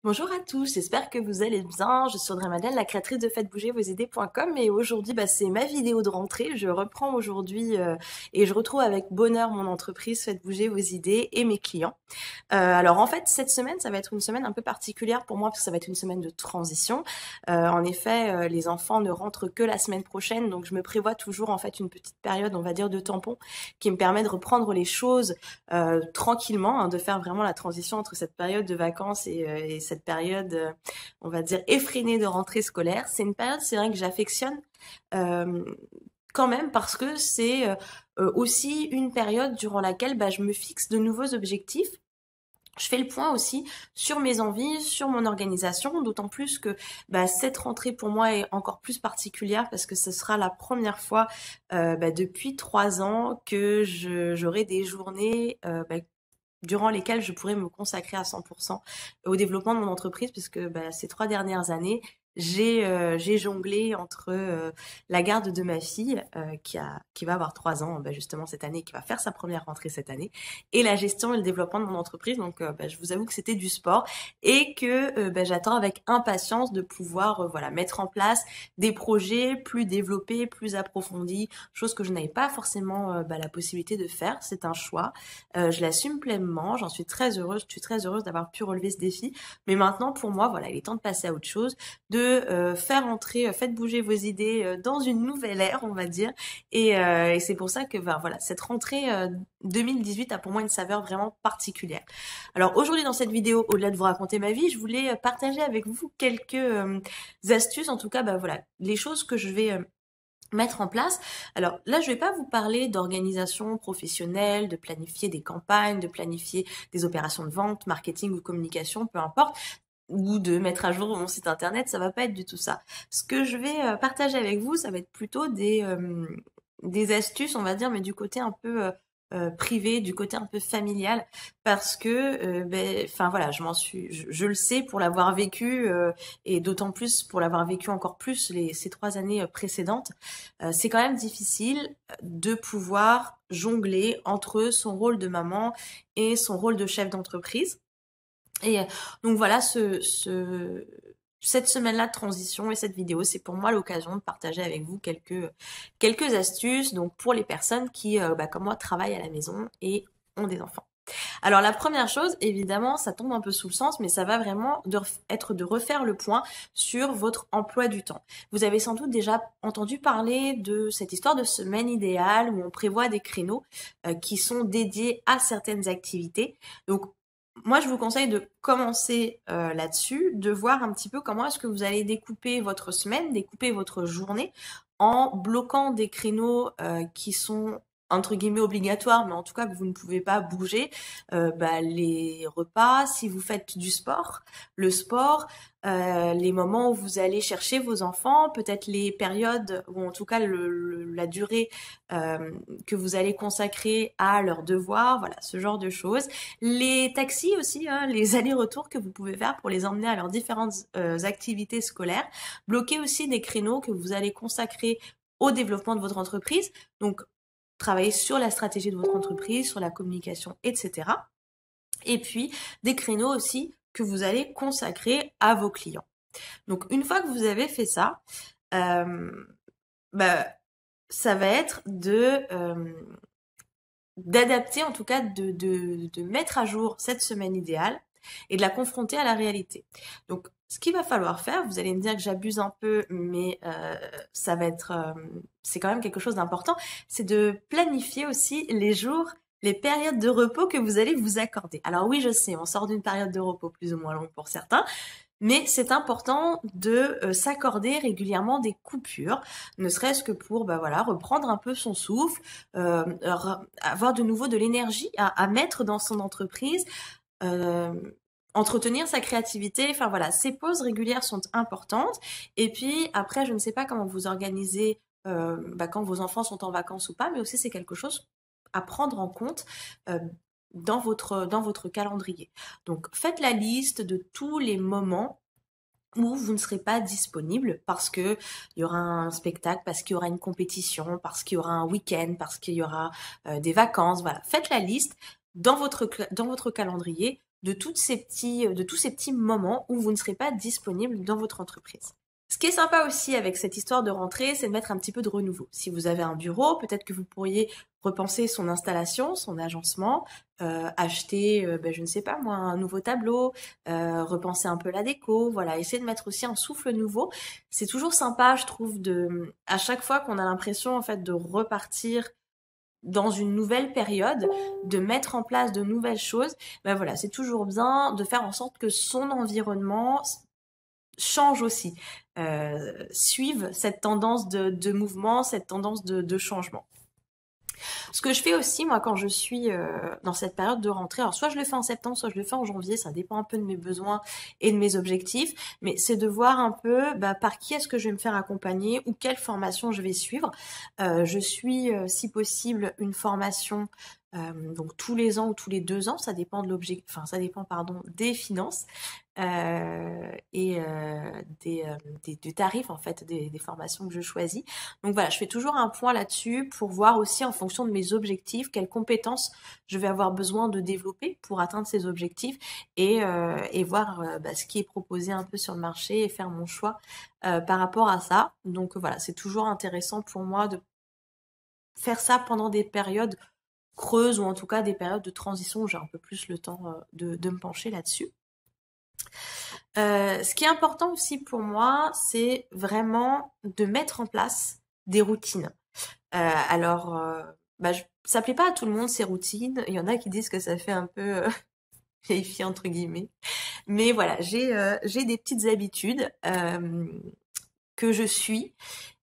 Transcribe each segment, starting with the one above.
Bonjour à tous, j'espère que vous allez bien. Je suis Audrey Madeleine, la créatrice de faites-bouger-vos-idées.com et aujourd'hui, c'est ma vidéo de rentrée. Je reprends aujourd'hui et je retrouve avec bonheur mon entreprise Faites Bouger Vos Idées et mes clients. Alors en fait, cette semaine, ça va être une semaine un peu particulière pour moi parce que ça va être une semaine de transition. En effet, les enfants ne rentrent que la semaine prochaine, donc je me prévois toujours en fait une petite période, on va dire, de tampon qui me permet de reprendre les choses tranquillement, hein, de faire vraiment la transition entre cette période de vacances et cette période, on va dire, effrénée de rentrée scolaire. C'est une période, c'est vrai que j'affectionne euh, quand même parce que c'est aussi une période durant laquelle je me fixe de nouveaux objectifs. Je fais le point aussi sur mes envies, sur mon organisation, d'autant plus que cette rentrée pour moi est encore plus particulière parce que ce sera la première fois depuis 3 ans que j'aurai des journées durant lesquelles je pourrais me consacrer à 100% au développement de mon entreprise, puisque ces 3 dernières années, j'ai jonglé entre la garde de ma fille, qui va avoir 3 ans justement cette année, qui va faire sa première rentrée cette année, et la gestion et le développement de mon entreprise. Donc je vous avoue que c'était du sport et que j'attends avec impatience de pouvoir voilà, mettre en place des projets plus développés, plus approfondis, chose que je n'avais pas forcément la possibilité de faire. C'est un choix. Je l'assume pleinement, j'en suis très heureuse, je suis très heureuse d'avoir pu relever ce défi. Mais maintenant, pour moi, voilà, il est temps de passer à autre chose, de faire entrer, faites bouger vos idées dans une nouvelle ère, on va dire. Et c'est pour ça que voilà, cette rentrée 2018 a pour moi une saveur vraiment particulière. Alors aujourd'hui dans cette vidéo, au-delà de vous raconter ma vie, je voulais partager avec vous quelques astuces, en tout cas voilà, les choses que je vais mettre en place. Alors là, je vais pas vous parler d'organisation professionnelle, de planifier des campagnes, de planifier des opérations de vente, marketing ou communication, peu importe, ou de mettre à jour mon site internet, ça va pas être du tout ça. Ce que je vais partager avec vous, ça va être plutôt des astuces, on va dire, mais du côté un peu privé, du côté un peu familial, parce que, enfin voilà, je le sais pour l'avoir vécu et d'autant plus pour l'avoir vécu encore plus ces 3 années précédentes. C'est quand même difficile de pouvoir jongler entre son rôle de maman et son rôle de chef d'entreprise. Et donc voilà, cette semaine-là de transition et cette vidéo, c'est pour moi l'occasion de partager avec vous quelques astuces, donc pour les personnes qui, comme moi, travaillent à la maison et ont des enfants. Alors la première chose, évidemment, ça tombe un peu sous le sens, mais ça va vraiment être de refaire le point sur votre emploi du temps. Vous avez sans doute déjà entendu parler de cette histoire de semaine idéale où on prévoit des créneaux qui sont dédiés à certaines activités. Donc moi, je vous conseille de commencer là-dessus, de voir un petit peu comment est-ce que vous allez découper votre semaine, découper votre journée en bloquant des créneaux qui sont entre guillemets obligatoires, mais en tout cas que vous ne pouvez pas bouger. Les repas, si vous faites du sport, le sport, les moments où vous allez chercher vos enfants, peut-être les périodes, ou en tout cas la durée que vous allez consacrer à leurs devoirs, voilà, ce genre de choses. Les taxis aussi, hein, les allers-retours que vous pouvez faire pour les emmener à leurs différentes activités scolaires. Bloquez aussi des créneaux que vous allez consacrer au développement de votre entreprise. Donc, travailler sur la stratégie de votre entreprise, sur la communication, etc. Et puis, des créneaux aussi que vous allez consacrer à vos clients. Donc, une fois que vous avez fait ça, euh, bah, ça va être d'adapter, en tout cas de mettre à jour cette semaine idéale et de la confronter à la réalité. Donc, ce qu'il va falloir faire, vous allez me dire que j'abuse un peu, mais ça va être, c'est quand même quelque chose d'important, c'est de planifier aussi les jours, les périodes de repos que vous allez vous accorder. Alors oui, je sais, on sort d'une période de repos plus ou moins longue pour certains, mais c'est important de s'accorder régulièrement des coupures, ne serait-ce que pour voilà, reprendre un peu son souffle, avoir de nouveau de l'énergie à mettre dans son entreprise, euh, entretenir sa créativité. Enfin voilà, ces pauses régulières sont importantes. Et puis après, je ne sais pas comment vous organisez quand vos enfants sont en vacances ou pas, mais aussi c'est quelque chose à prendre en compte euh, dans votre calendrier. Donc faites la liste de tous les moments où vous ne serez pas disponible parce que il y aura un spectacle, parce qu'il y aura une compétition, parce qu'il y aura un week-end, parce qu'il y aura des vacances. Voilà, faites la liste dans votre calendrier de de tous ces petits moments où vous ne serez pas disponible dans votre entreprise. Ce qui est sympa aussi avec cette histoire de rentrée, c'est de mettre un petit peu de renouveau. Si vous avez un bureau, peut-être que vous pourriez repenser son installation, son agencement, acheter, je ne sais pas moi, un nouveau tableau, repenser un peu la déco, voilà, essayer de mettre aussi un souffle nouveau. C'est toujours sympa, je trouve, à chaque fois qu'on a l'impression en fait de repartir dans une nouvelle période, de mettre en place de nouvelles choses, voilà, c'est toujours bien de faire en sorte que son environnement change aussi, suive cette tendance de mouvement, cette tendance de changement. Ce que je fais aussi, moi, quand je suis dans cette période de rentrée, alors soit je le fais en septembre, soit je le fais en janvier, ça dépend un peu de mes besoins et de mes objectifs, mais c'est de voir un peu par qui est-ce que je vais me faire accompagner ou quelle formation je vais suivre. Je suis, si possible, une formation donc tous les ans ou tous les 2 ans, ça dépend de ça dépend des finances et des tarifs en fait des formations que je choisis. Donc voilà, je fais toujours un point là-dessus pour voir aussi en fonction de mes objectifs quelles compétences je vais avoir besoin de développer pour atteindre ces objectifs et voir ce qui est proposé un peu sur le marché et faire mon choix par rapport à ça. Donc voilà, c'est toujours intéressant pour moi de faire ça pendant des périodes creuses ou en tout cas des périodes de transition où j'ai un peu plus le temps de me pencher là-dessus. Ce qui est important aussi pour moi, c'est vraiment de mettre en place des routines. Ça plaît pas à tout le monde ces routines. Il y en a qui disent que ça fait un peu vieille fille entre guillemets. Mais voilà, j'ai des petites habitudes que je suis.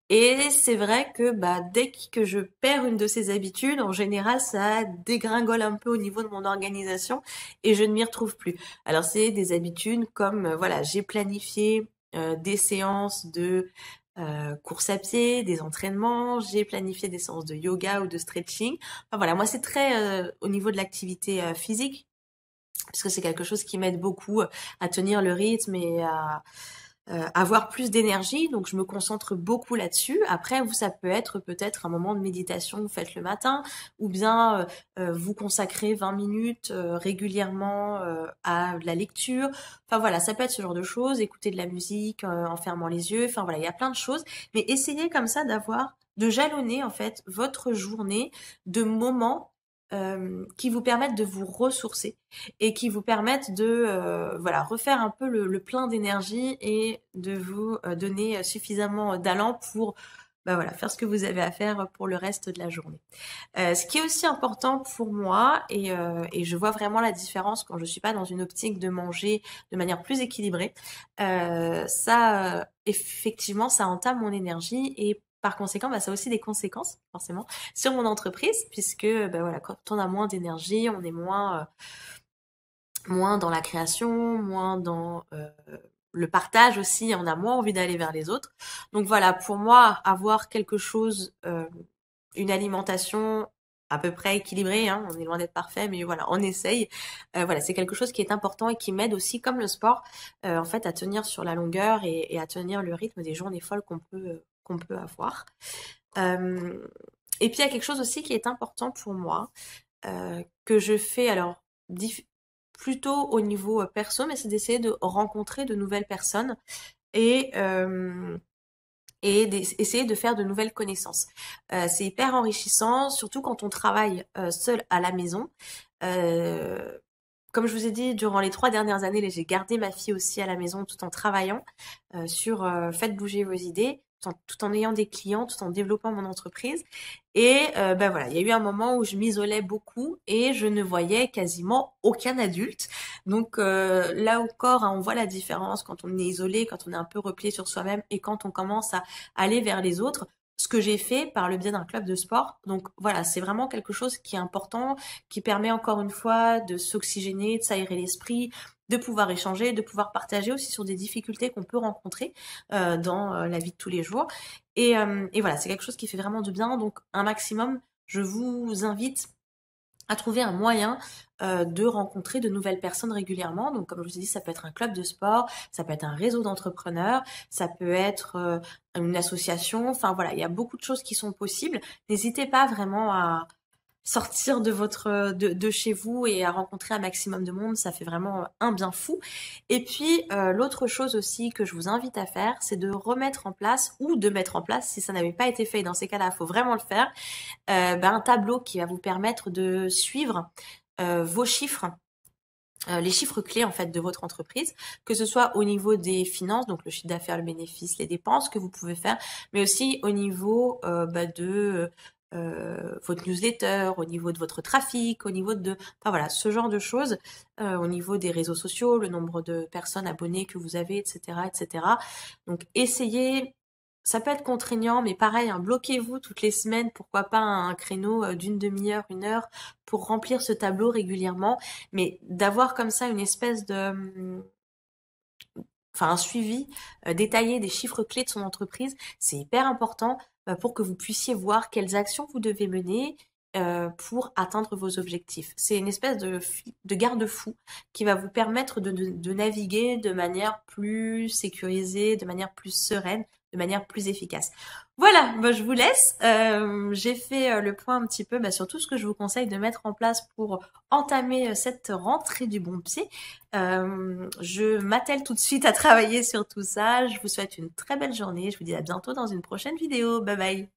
Et c'est vrai que dès que je perds une de ces habitudes, en général, ça dégringole un peu au niveau de mon organisation et je ne m'y retrouve plus. Alors c'est des habitudes comme voilà, j'ai planifié des séances de course à pied, des entraînements, j'ai planifié des séances de yoga ou de stretching. Enfin voilà, moi c'est très au niveau de l'activité physique, parce que c'est quelque chose qui m'aide beaucoup à tenir le rythme et à avoir plus d'énergie, donc je me concentre beaucoup là-dessus. Après, vous, ça peut être peut-être un moment de méditation que vous faites le matin, ou bien vous consacrez 20 minutes régulièrement à de la lecture. Enfin voilà, ça peut être ce genre de choses, écouter de la musique en fermant les yeux. Enfin voilà, il y a plein de choses, mais essayez comme ça de jalonner en fait votre journée de moments qui vous permettent de vous ressourcer et qui vous permettent de refaire un peu le plein d'énergie et de vous donner suffisamment d'allant pour faire ce que vous avez à faire pour le reste de la journée. Ce qui est aussi important pour moi et je vois vraiment la différence quand je suis pas dans une optique de manger de manière plus équilibrée, effectivement ça entame mon énergie et par conséquent, ça a aussi des conséquences, forcément, sur mon entreprise, puisque quand on a moins d'énergie, on est moins dans la création, moins dans le partage aussi, on a moins envie d'aller vers les autres. Donc voilà, pour moi, avoir quelque chose, une alimentation à peu près équilibrée, hein, on est loin d'être parfait, mais voilà, on essaye. C'est quelque chose qui est important et qui m'aide aussi, comme le sport, en fait, à tenir sur la longueur et à tenir le rythme des journées folles qu'on peut avoir. Et puis il y a quelque chose aussi qui est important pour moi, que je fais alors plutôt au niveau perso, mais c'est d'essayer de rencontrer de nouvelles personnes et essayer de faire de nouvelles connaissances. C'est hyper enrichissant, surtout quand on travaille seul à la maison. Comme je vous ai dit, durant les 3 dernières années, j'ai gardé ma fille aussi à la maison tout en travaillant sur Faites bouger vos idées, tout en ayant des clients, tout en développant mon entreprise. Et il y a eu un moment où je m'isolais beaucoup et je ne voyais quasiment aucun adulte. Donc là encore, hein, on voit la différence quand on est isolé, quand on est un peu replié sur soi-même et quand on commence à aller vers les autres. Ce que j'ai fait par le biais d'un club de sport. Donc voilà, c'est vraiment quelque chose qui est important, qui permet encore une fois de s'oxygéner, de s'aérer l'esprit, de pouvoir échanger, de pouvoir partager aussi sur des difficultés qu'on peut rencontrer dans la vie de tous les jours. Et voilà, c'est quelque chose qui fait vraiment du bien. Donc un maximum, je vous invite à trouver un moyen de rencontrer de nouvelles personnes régulièrement. Donc, comme je vous ai dit, ça peut être un club de sport, ça peut être un réseau d'entrepreneurs, ça peut être une association. Enfin, voilà, il y a beaucoup de choses qui sont possibles. N'hésitez pas vraiment sortir de chez vous et à rencontrer un maximum de monde, ça fait vraiment un bien fou. Et puis l'autre chose aussi que je vous invite à faire, c'est de remettre en place ou de mettre en place, si ça n'avait pas été fait, dans ces cas-là, il faut vraiment le faire, un tableau qui va vous permettre de suivre vos chiffres. Les chiffres clés en fait de votre entreprise, que ce soit au niveau des finances, donc le chiffre d'affaires, le bénéfice, les dépenses que vous pouvez faire, mais aussi au niveau de votre newsletter, au niveau de votre trafic, au niveau de, enfin voilà, ce genre de choses, au niveau des réseaux sociaux, le nombre de personnes abonnées que vous avez, etc., etc. Donc essayez. Ça peut être contraignant, mais pareil, hein, bloquez-vous toutes les semaines, pourquoi pas un créneau d'une demi-heure, 1 heure, pour remplir ce tableau régulièrement, mais d'avoir comme ça une espèce de, enfin un suivi détaillé des chiffres clés de son entreprise, c'est hyper important pour que vous puissiez voir quelles actions vous devez mener pour atteindre vos objectifs. C'est une espèce de garde-fou qui va vous permettre de naviguer de manière plus sécurisée, de manière plus sereine, de manière plus efficace. Voilà, bah, je vous laisse. J'ai fait le point un petit peu sur tout ce que je vous conseille de mettre en place pour entamer cette rentrée du bon pied. Je m'attelle tout de suite à travailler sur tout ça. Je vous souhaite une très belle journée. Je vous dis à bientôt dans une prochaine vidéo. Bye bye.